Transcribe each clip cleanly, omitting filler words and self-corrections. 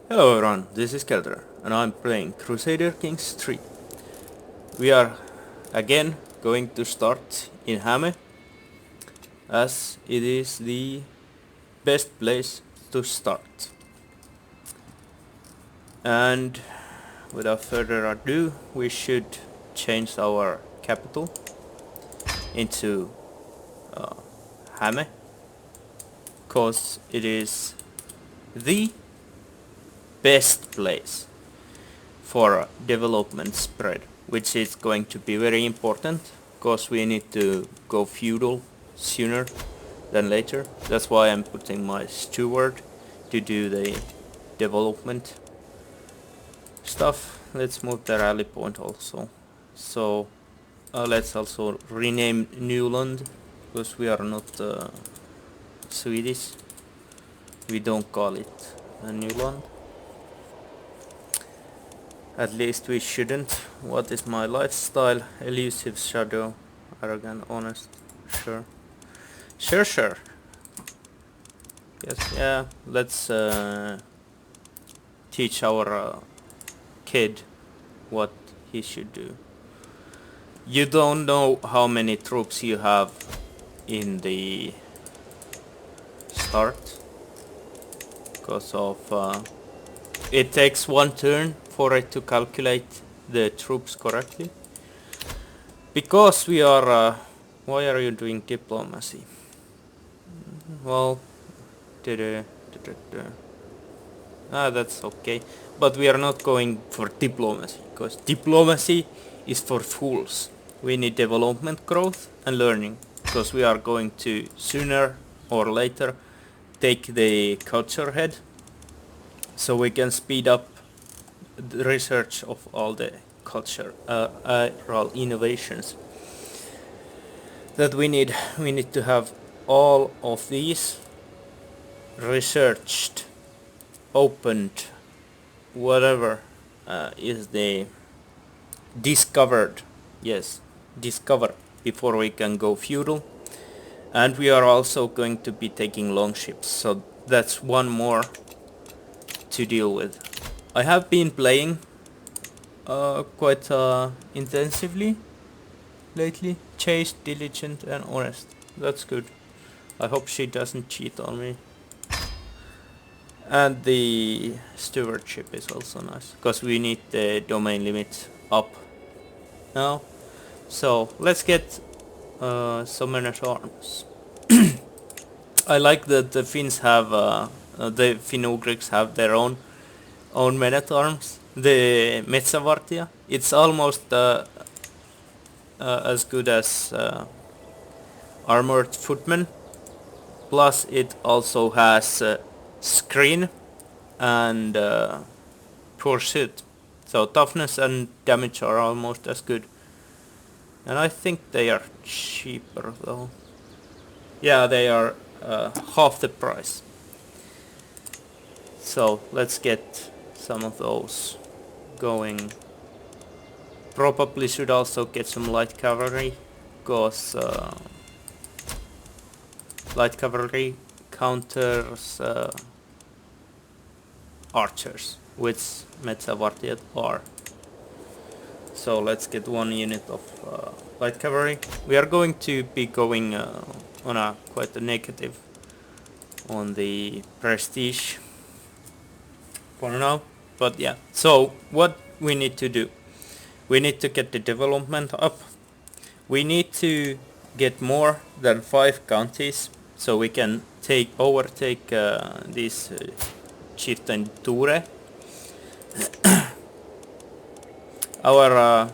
Hello everyone, this is Kelder, and I'm playing Crusader Kings 3. We are again going to start in Häme, as it is the best place to start. And without further ado, we should change our capital into Häme, cause it is the best place for development spread, which is going to be very important because we need to go feudal sooner than later. That's why I'm putting my steward to do the development stuff. Let's move the rally point also. So let's also rename Newland, because we are not Swedish. We don't call it Newland. At least we shouldn't. What is my lifestyle? Elusive shadow. Arrogant, honest. Sure. Sure. Yes, yeah. Let's teach our kid what he should do. You don't know how many troops you have in the start. Because of... it takes one turn for it to calculate the troops correctly. Because we are... why are you doing diplomacy? Well... that's okay. But we are not going for diplomacy, because diplomacy is for fools. We need development growth and learning, because we are going to sooner or later take the culture head, so we can speed up the research of all the cultural innovations that we need. We need to have all of these researched, opened, whatever is the discovered. Yes, discovered before we can go feudal. And we are also going to be taking longships, so that's one more to deal with. I have been playing quite intensively lately. Chaste, diligent and honest. That's good. I hope she doesn't cheat on me. And the stewardship is also nice, because we need the domain limit up now. So let's get some men at arms. I like that the Finns have the Finno-Ugrics have their own men at arms. The Metsävartija, it's almost as good as armored footmen. Plus it also has screen and pursuit. So toughness and damage are almost as good. And I think they are cheaper though. Yeah, they are half the price. So let's get some of those going. Probably should also get some light cavalry, because light cavalry counters archers, which Metsävartijat are. So let's get one unit of light cavalry. We are going to be going on a quite a negative on the prestige for now, but yeah. So what we need to do? We need to get the development up. We need to get more than 5 counties, so we can overtake this chieftain Ture. Our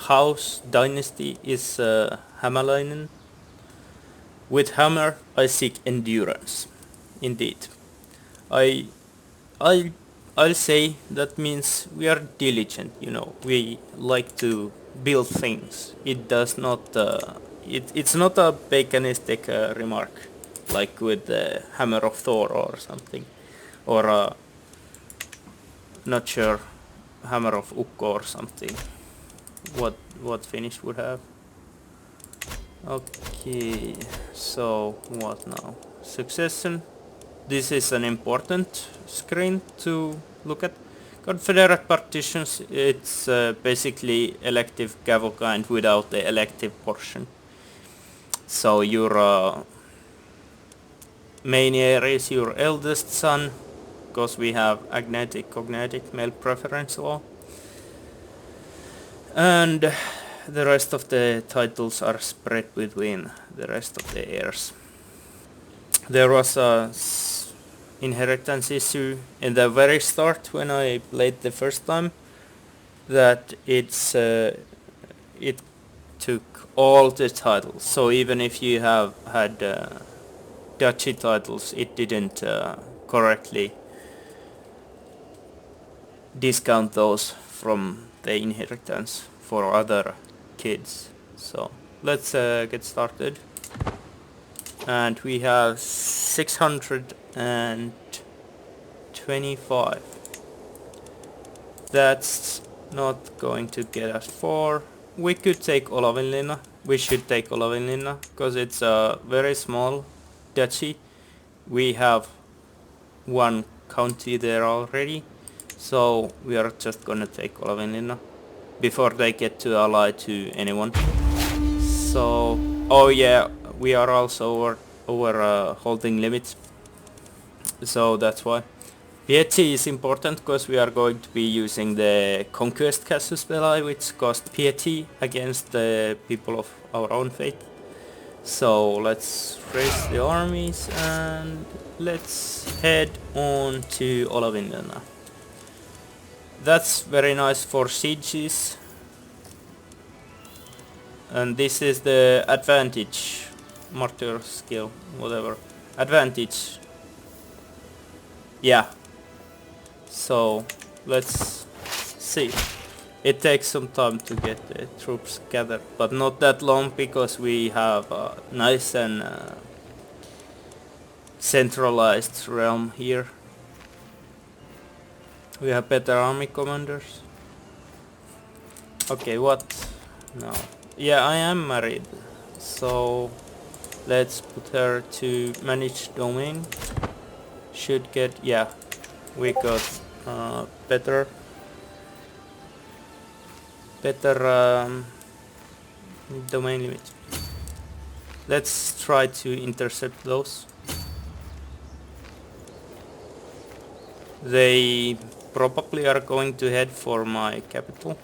house dynasty is Hämäläinen. With hammer I seek endurance. Indeed. I'll say that means we are diligent, you know. We like to build things. It does not it's not a paganistic remark, like with the hammer of Thor or something, or not sure, hammer of Ukko or something. What Finnish would have. Okay, so what now? Succession. this is an important screen to look at. Confederate Partitions, it's basically elective cavalcade without the elective portion. So your main heir is your eldest son, because we have agnatic cognatic male preference law. And the rest of the titles are spread between the rest of the heirs. There was a inheritance issue in the very start when I played the first time, that it took all the titles. So even if you have had duchy titles, it didn't correctly discount those from the inheritance for other kids. So let's get started. And we have 625. That's not going to get us far. We could take Olavinlinna. We should take Olavinlinna because it's a very small duchy. We have one county there already, so we are just gonna take Olavinlinna before they get to ally to anyone. So, oh yeah, we are also over holding limits, so that's why. Piety is important because we are going to be using the Conquest Casus Belli, which cost piety against the people of our own faith. So let's raise the armies and let's head on to Olavinlinna. That's very nice for sieges. And this is the advantage, martyr skill, whatever. Advantage. Yeah. So let's see. It takes some time to get the troops gathered, but not that long because we have a nice and centralized realm here. We have better army commanders. Okay, what? No. Yeah, I am married, so let's put her to manage domain. Should get, yeah, we got better domain limits. Let's try to intercept those. They probably are going to head for my capital.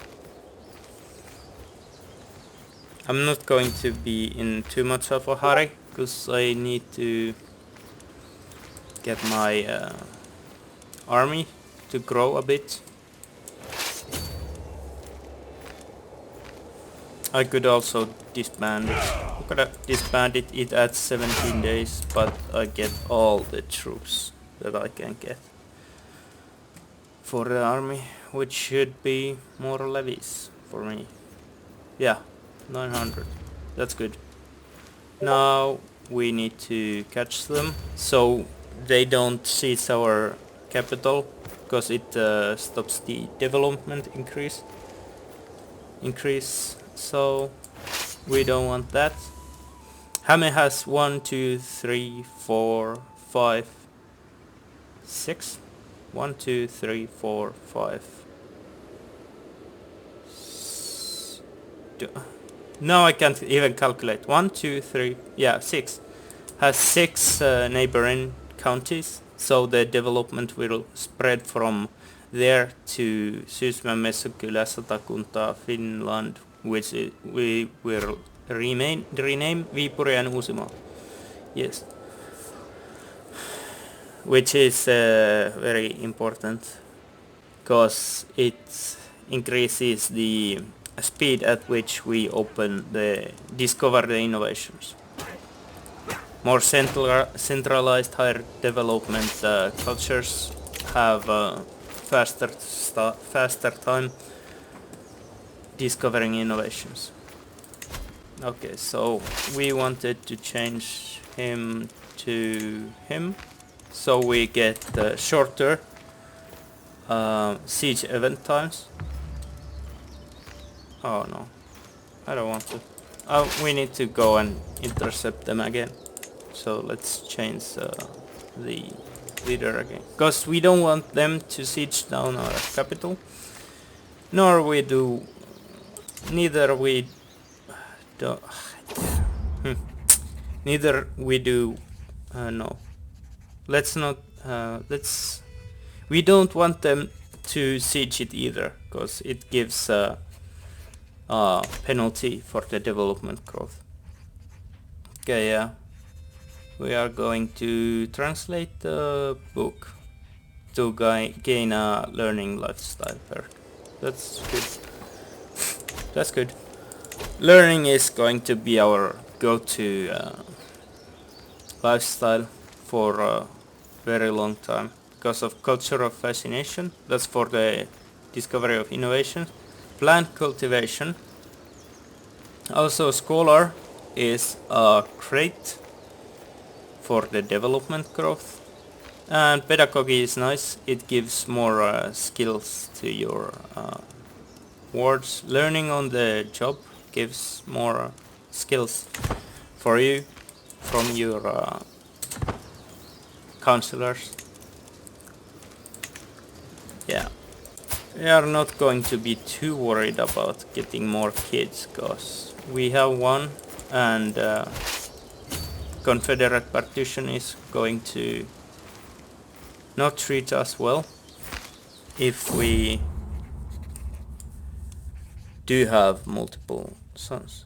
I'm not going to be in too much of a hurry because I need to get my army to grow a bit. I could also disband it. I'm gonna disband it. It adds 17 days, but I get all the troops that I can get for the army, which should be more levies for me. Yeah, 900. That's good. Now we need to catch them so they don't seize our capital, because it stops the development increase. So we don't want that. Häme has 1, 2, 3, 4, 5, 6. 1, 2, 3, 4, 5. No, I can't even calculate. 1, 2, 3, yeah, 6. Has 6 neighboring counties, so the development will spread from there to Sysmän, Messukylä, Satakunta, Finland, which we will rename Viipuri and Uusimaa. Yes. Which is very important because it increases the speed at which we discover the innovations. More centralized, higher development cultures have faster time discovering innovations. Okay, so we wanted to change him to him, so we get shorter siege event times. Oh no, I don't want to. We need to go and intercept them again. So let's change the leader again. Because we don't want them to siege down our capital. Nor we do... Neither we... do... Neither we do... no. Let's not... let's... We don't want them to siege it either, because it gives a penalty for the development growth. Okay, yeah. We are going to translate the book to gain a learning lifestyle perk. That's good. That's good. Learning is going to be our go-to lifestyle for a very long time because of culture of fascination. That's for the discovery of innovation. Plant cultivation. Also, scholar is a trait for the development growth. And pedagogy is nice. It gives more skills to your wards. Learning on the job gives more skills for you from your counselors. Yeah, we are not going to be too worried about getting more kids, because we have one, and Confederate Partition is going to not treat us well if we do have multiple sons.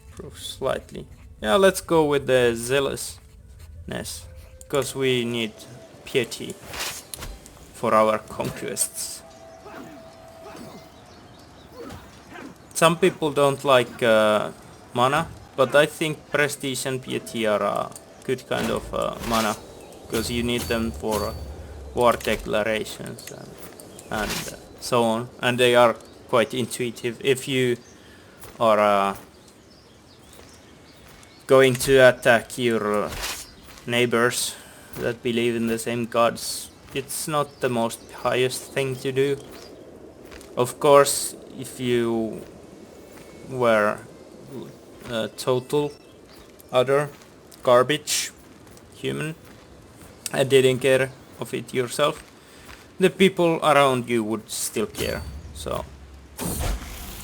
Improve slightly. Yeah, let's go with the zealousness, because we need piety for our conquests. Some people don't like mana, but I think prestige and piety are a good kind of mana, because you need them for war declarations and so on, and they are quite intuitive. If you are going to attack your neighbors that believe in the same gods, it's not the most highest thing to do. Of course, if you were a total other garbage human and didn't care of it yourself, the people around you would still care. So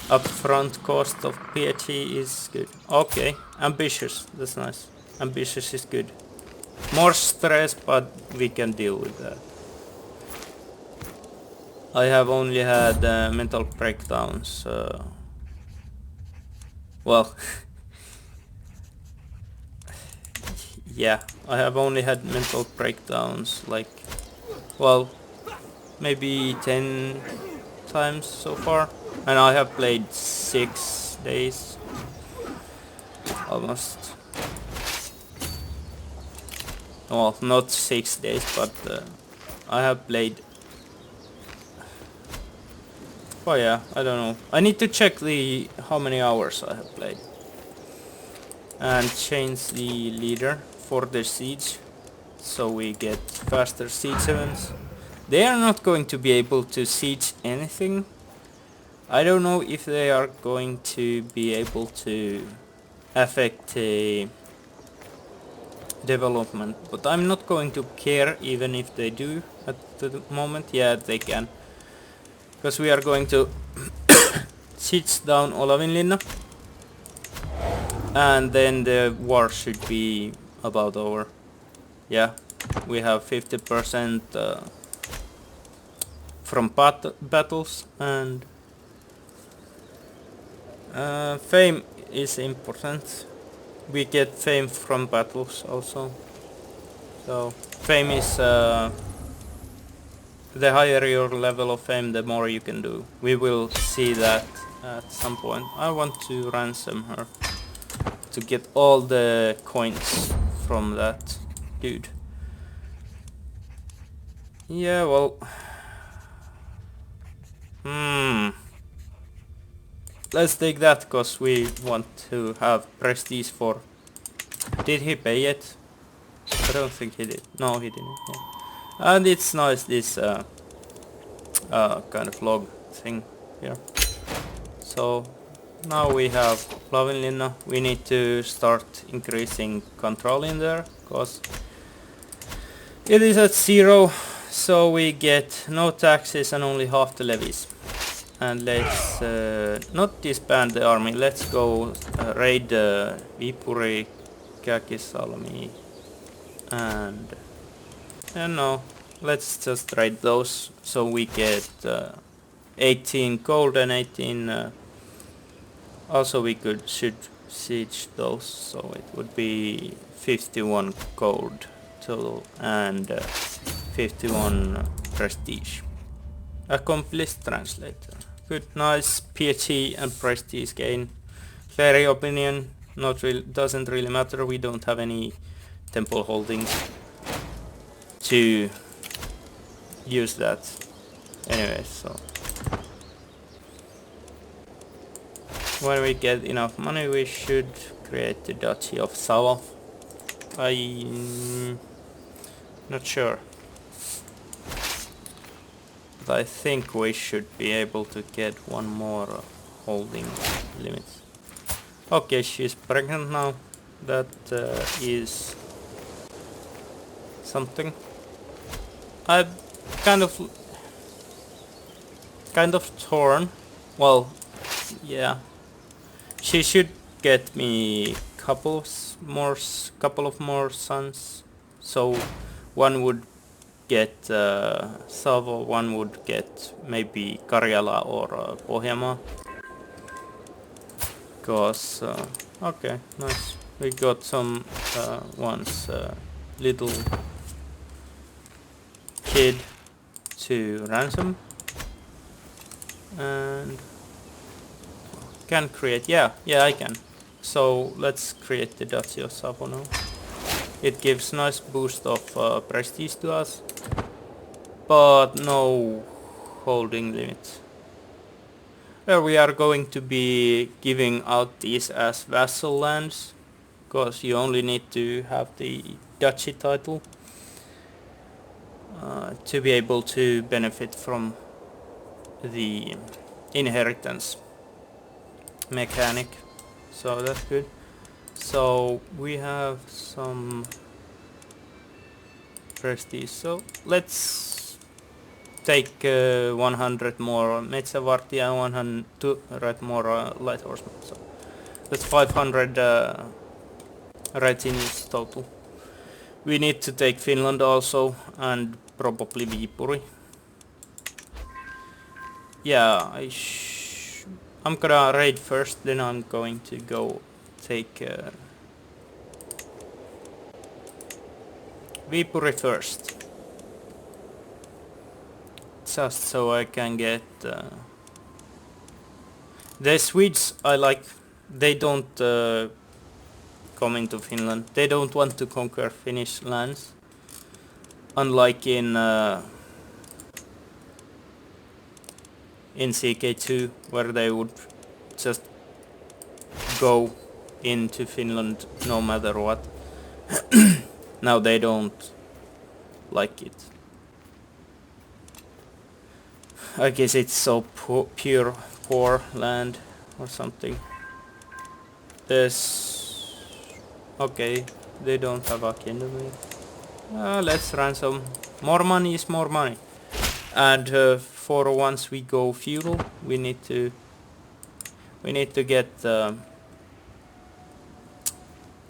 upfront cost of piety is good. Okay, ambitious, that's nice. Ambitious is good. More stress, but we can deal with that. I have only had mental breakdowns. Well, yeah, I have only had mental breakdowns like, well, maybe 10 times so far, and I have played 6 days almost. Well, not 6 days, but I have played. Oh yeah, I don't know. I need to check the how many hours I have played. And change the leader for the siege, so we get faster siege events. They are not going to be able to siege anything. I don't know if they are going to be able to affect development, but I'm not going to care even if they do at the moment. Yeah, they can. Because we are going to siege down Olavinlinna, and then the war should be about over. Yeah, we have 50% from battles, and fame is important. We get fame from battles also. So fame is the higher your level of fame, the more you can do. We will see that at some point. I want to ransom her to get all the coins from that dude. Yeah, well, let's take that, because we want to have prestige for... Did he pay it? I don't think he did. No, he didn't. Yeah. And it's nice, this kind of log thing here. So now we have Lavinlinna. We need to start increasing control in there, because It is at 0, so we get no taxes and only half the levies. And let's not disband the army, let's go raid Viipuri, Käkisalmi, and no, let's just raid those, so we get 18 gold and 18 also we should siege those, so it would be 51 gold total and 51 prestige. Accomplished translator. Good, nice PhD and prestige gain. Cleric opinion, doesn't really matter, we don't have any temple holdings to use that anyway, so when we get enough money we should create the Duchy of Savo. I'm not sure, but I think we should be able to get one more holding limit. Okay, she's pregnant now, that is something. I'm kind of torn. Well, yeah, she should get me couple of more sons. So one would get Savo, one would get maybe Karjala or Pohjanmaa. Cause okay, nice. We got some little kid to ransom, and can create, yeah I can. So let's create the Duchy of Savo now. It gives nice boost of prestige to us, but no holding limit. We are going to be giving out these as vassal lands, because you only need to have the duchy title to be able to benefit from the inheritance mechanic, so that's good. So we have some prestige, so let's take 100 more Metsävartija and 100 more light horsemen, so that's 500 retinues total. We need to take Finland also, and probably Viipuri. Yeah, I'm gonna raid first, then I'm going to go take Viipuri first. Just so I can get... the Swedes I like, they don't come into Finland. They don't want to conquer Finnish lands. Unlike in CK2, where they would just go into Finland no matter what. Now they don't like it. I guess it's so pure poor land or something. There's... okay, they don't have a kingdom yet. Let's ransom. More money is more money. And for once we go feudal, we need to get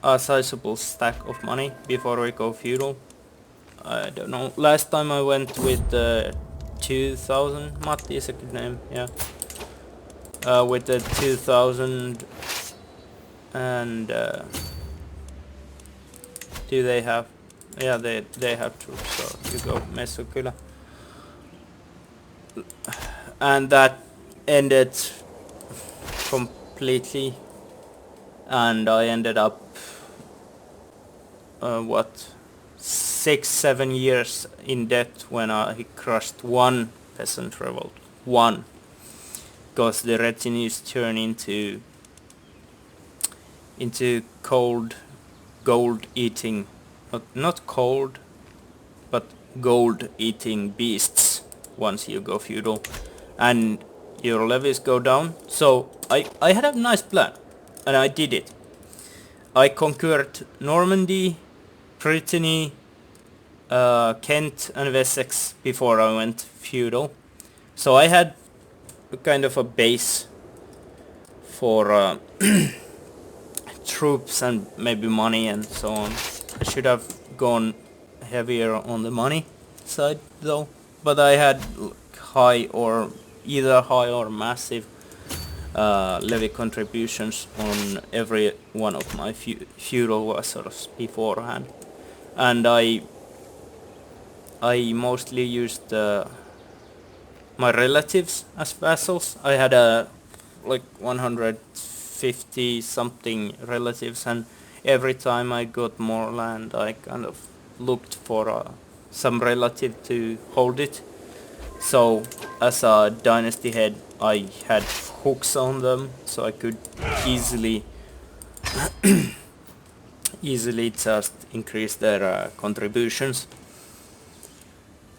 a sizable stack of money before we go feudal. I don't know. Last time I went with 2000. Matti is a good name, yeah. With the 2000, and do they have? Yeah, they have troops. So you go Messukylä, and that ended completely, and I ended up what, 6-7 years in debt when I crushed one peasant revolt. One. Because the retinues turn into cold, gold-eating, not cold, but gold-eating beasts once you go feudal, and your levies go down. So I had a nice plan, and I did it. I conquered Normandy, Brittany, Kent and Wessex before I went feudal. So I had kind of a base for troops and maybe money and so on. I should have gone heavier on the money side though, but I had high or either high or massive levy contributions on every one of my feudal vassals beforehand, and I mostly used my relatives as vassals. I had like 150 something relatives, and every time I got more land I kind of looked for some relative to hold it. So as a dynasty head I had hooks on them, so I could easily just increase their contributions.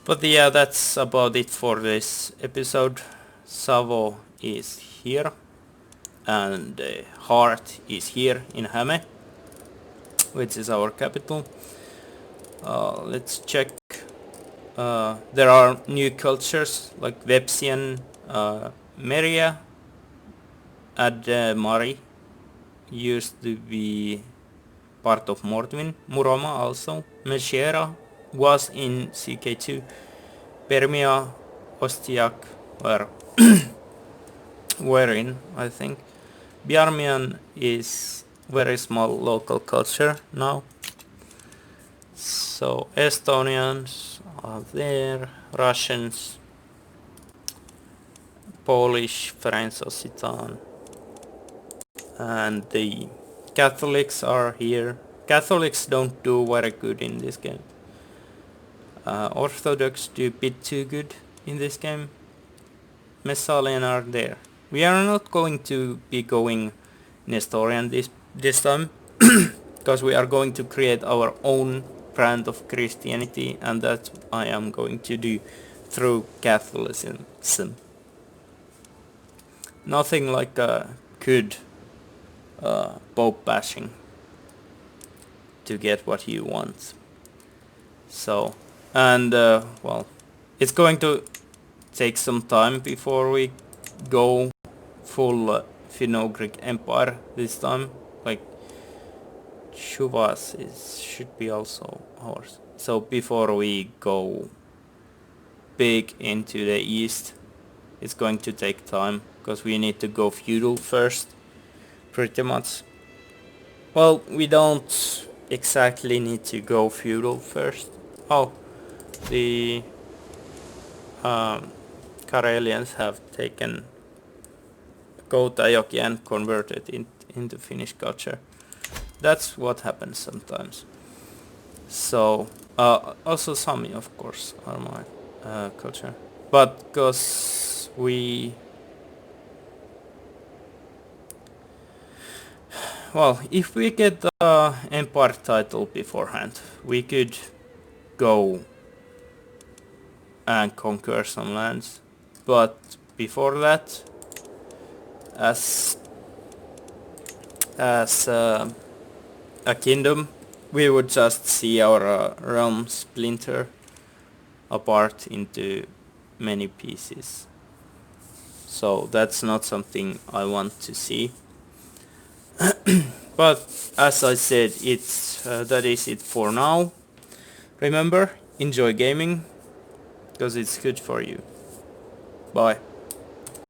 But yeah, that's about it for this episode. Savo is here and Heart is here in Häme, which is our capital. Let's check. There are new cultures like Vepsian, Meria, and Mari used to be part of Mordvin. Muroma also. Meshera was in CK2. Permia, Ostiak were in, I think. Biarmian is very small local culture now. So Estonians are there, Russians, Polish, French, Occitan, and the Catholics are here. Catholics don't do very good in this game. Orthodox do a bit too good in this game. Messalian are there. We are not going to be going Nestorian this time because we are going to create our own brand of Christianity, and that I am going to do through Catholicism. Nothing like a good Pope bashing to get what you want. So, and well, it's going to take some time before we go full Finno-Ugric Empire this time. Like Shuvas should be also ours. So before we go big into the east, it's going to take time because we need to go feudal first, pretty much. Well, we don't exactly need to go feudal first. Oh, the Karelians have taken Koutajoki and converted it into Finnish culture. That's what happens sometimes. So, also Sami, of course, are my culture. But because we... Well, if we get the Empire title beforehand, we could go and conquer some lands. But before that, as a kingdom, we would just see our realm splinter apart into many pieces. So that's not something I want to see. But as I said, it's that is it for now. Remember, enjoy gaming, because it's good for you. Bye.